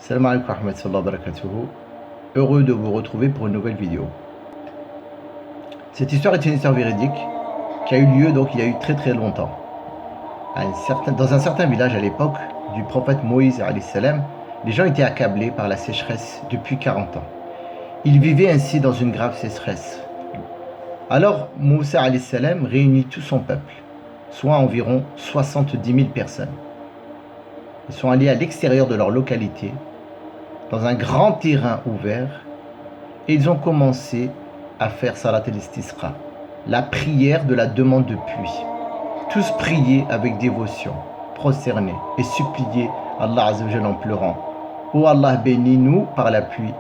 Salam alaikum wa rahmatullahi wa barakatuhu. Heureux de vous retrouver pour une nouvelle vidéo. Cette histoire est une histoire véridique qui a eu lieu donc il y a eu très longtemps. Dans un certain village à l'époque du prophète Moïse alayhi salam, les gens étaient accablés par la sécheresse depuis 40 ans. Ils vivaient ainsi dans une grave sécheresse. Alors Moussa alayhi salam réunit tout son peuple, soit environ 70 000 personnes. Ils sont allés à l'extérieur de leur localité, dans un grand terrain ouvert, et ils ont commencé à faire Salat al-Istisqa, la prière de la demande de pluie. Tous priaient avec dévotion, prosternés et suppliaient Allah Azza wa Jalla en pleurant: ô Allah, bénis-nous par la pluie,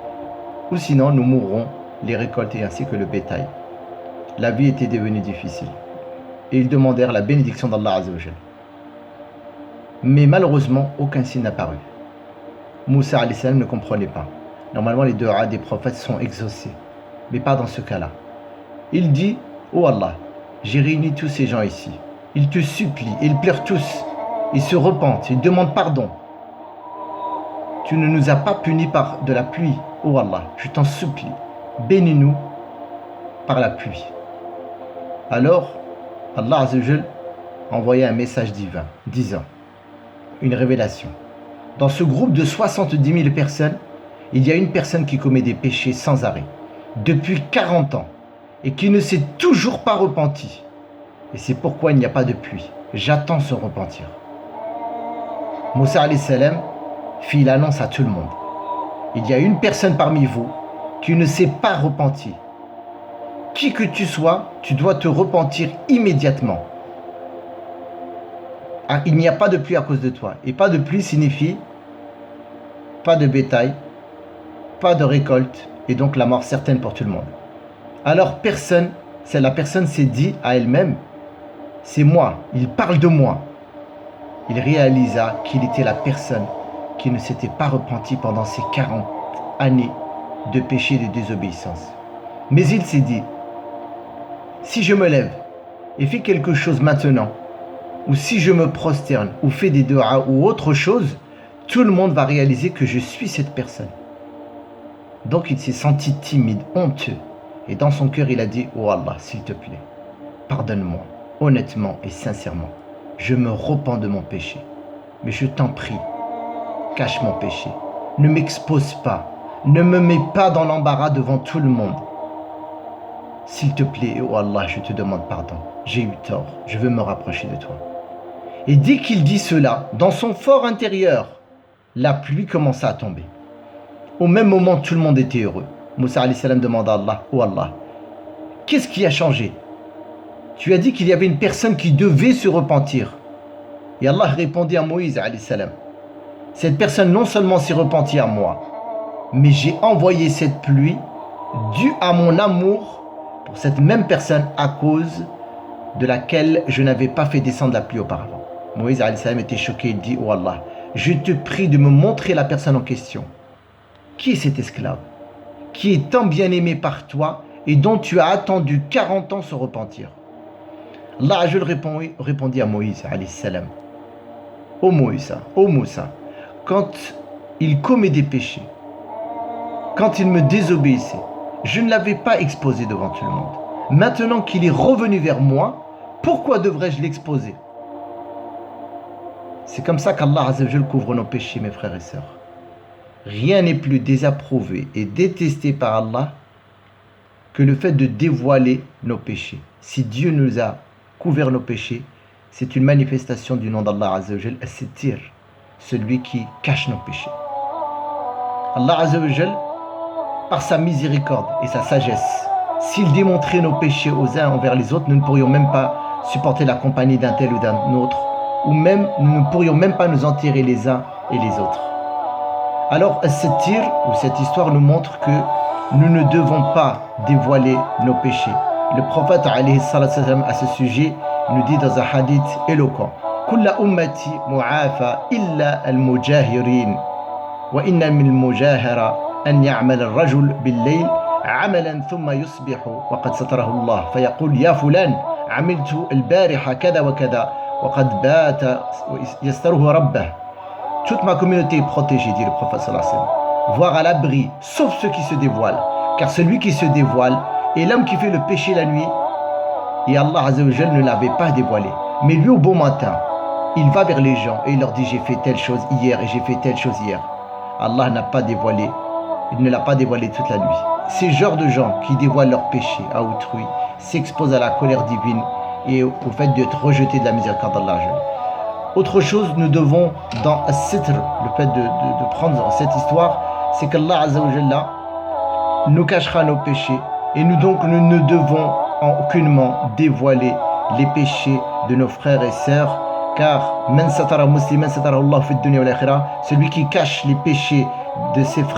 ou sinon nous mourrons, les récoltes et ainsi que le bétail. La vie était devenue difficile, et ils demandèrent la bénédiction d'Allah Azza wa Jalla. Mais malheureusement, aucun signe n'a paru. Moussa alayhi salam ne comprenait pas. Normalement, les du'a des prophètes sont exaucés, mais pas dans ce cas-là. Il dit: ô Allah, j'ai réuni tous ces gens ici. Ils te supplient, ils pleurent tous. Ils se repentent, ils demandent pardon. Tu ne nous as pas punis par de la pluie. Ô Allah, je t'en supplie, bénis-nous par la pluie. Alors, Allah Azza wa Jalla envoya un message divin, disant, une révélation: dans ce groupe de 70 000 personnes, il y a une personne qui commet des péchés sans arrêt, depuis 40 ans, et qui ne s'est toujours pas repenti. Et c'est pourquoi il n'y a pas de pluie. J'attends son repentir. Moussa alayhi salam fit l'annonce à tout le monde: il y a une personne parmi vous qui ne s'est pas repenti. Qui que tu sois, tu dois te repentir immédiatement. Il n'y a pas de pluie à cause de toi. Et pas de pluie signifie pas de bétail, pas de récolte, et donc la mort certaine pour tout le monde. Alors la personne s'est dit à elle-même: c'est moi, il parle de moi. Il réalisa qu'il était la personne qui ne s'était pas repentie pendant ces 40 années de péché et de désobéissance. Mais il s'est dit: si je me lève et fais quelque chose maintenant, ou si je me prosterne ou fais des du'a ou autre chose, tout le monde va réaliser que je suis cette personne. Donc il s'est senti timide, honteux, et dans son cœur il a dit: oh Allah, s'il te plaît, pardonne-moi, honnêtement et sincèrement, je me repens de mon péché, mais je t'en prie, cache mon péché, ne m'expose pas, ne me mets pas dans l'embarras devant tout le monde. S'il te plaît, oh Allah, je te demande pardon, j'ai eu tort, je veux me rapprocher de toi. Et dès qu'il dit cela, dans son fort intérieur, la pluie commença à tomber. Au même moment, tout le monde était heureux. Moussa alayhi salam demanda à Allah: oh Allah, qu'est-ce qui a changé? Tu as dit qu'il y avait une personne qui devait se repentir. Et Allah répondit à Moïse alayhi salam: cette personne non seulement s'est repentie à moi, mais j'ai envoyé cette pluie due à mon amour pour cette même personne à cause de laquelle je n'avais pas fait descendre la pluie auparavant. Moïse alayhi salam était choqué. Il dit: oh Allah, je te prie de me montrer la personne en question. Qui est cet esclave qui est tant bien aimé par toi et dont tu as attendu 40 ans se repentir? Allah répondit à Moïse alayhi salam: ô Moussa, quand il commet des péchés, quand il me désobéissait, je ne l'avais pas exposé devant tout le monde. Maintenant qu'il est revenu vers moi, pourquoi devrais-je l'exposer? C'est comme ça qu'Allah Azza wa Jalla couvre nos péchés, mes frères et sœurs. Rien n'est plus désapprouvé et détesté par Allah que le fait de dévoiler nos péchés. Si Dieu nous a couvert nos péchés, c'est une manifestation du nom d'Allah Azza wa Jalla, As-Sittir, celui qui cache nos péchés. Allah Azza wa Jalla, par sa miséricorde et sa sagesse, s'il démontrait nos péchés aux uns envers les autres, nous ne pourrions même pas supporter la compagnie d'un tel ou d'un autre, ou même nous ne pourrions même pas nous enterrer les uns et les autres. Alors, As-Sittir, ou cette histoire, nous montre que nous ne devons pas dévoiler nos péchés. Le prophète alayhi salam à ce sujet nous dit dans un hadith éloquent: Kulla ummati mu'afa illa al-mujahirin, wa inna min al-mujahara an ya'mal al-rajul bil-layl عملا ثم يصبح وقد ستره الله فيقول: يا فلان عملت البارحة كذا وكذا وقد بات يستره ربه toute ma communauté est protégée, dit le prophète sallallahu alayhi wa sallam, voire à l'abri, sauf ceux qui se dévoilent. Car celui qui se dévoile est l'homme qui fait le péché la nuit, et Allah Azza wa Jal ne l'avait pas dévoilé. Mais lui, au bon matin, il va vers les gens et il leur dit: j'ai fait telle chose hier et j'ai fait telle chose hier. Allah n'a pas dévoilé, il ne l'a pas dévoilé toute la nuit. Ces genres de gens qui dévoilent leurs péchés à autrui s'exposent à la colère divine et au fait d'être rejetés de la miséricorde d'Allah. Autre chose, nous devons, dans As-Sitr, le fait de prendre cette histoire, c'est qu'Allah Azza wa Jalla nous cachera nos péchés et nous ne devons aucunement dévoiler les péchés de nos frères et sœurs, car man satara musliman satara Allah fi dunya wal akhirah, celui qui cache les péchés de ses frères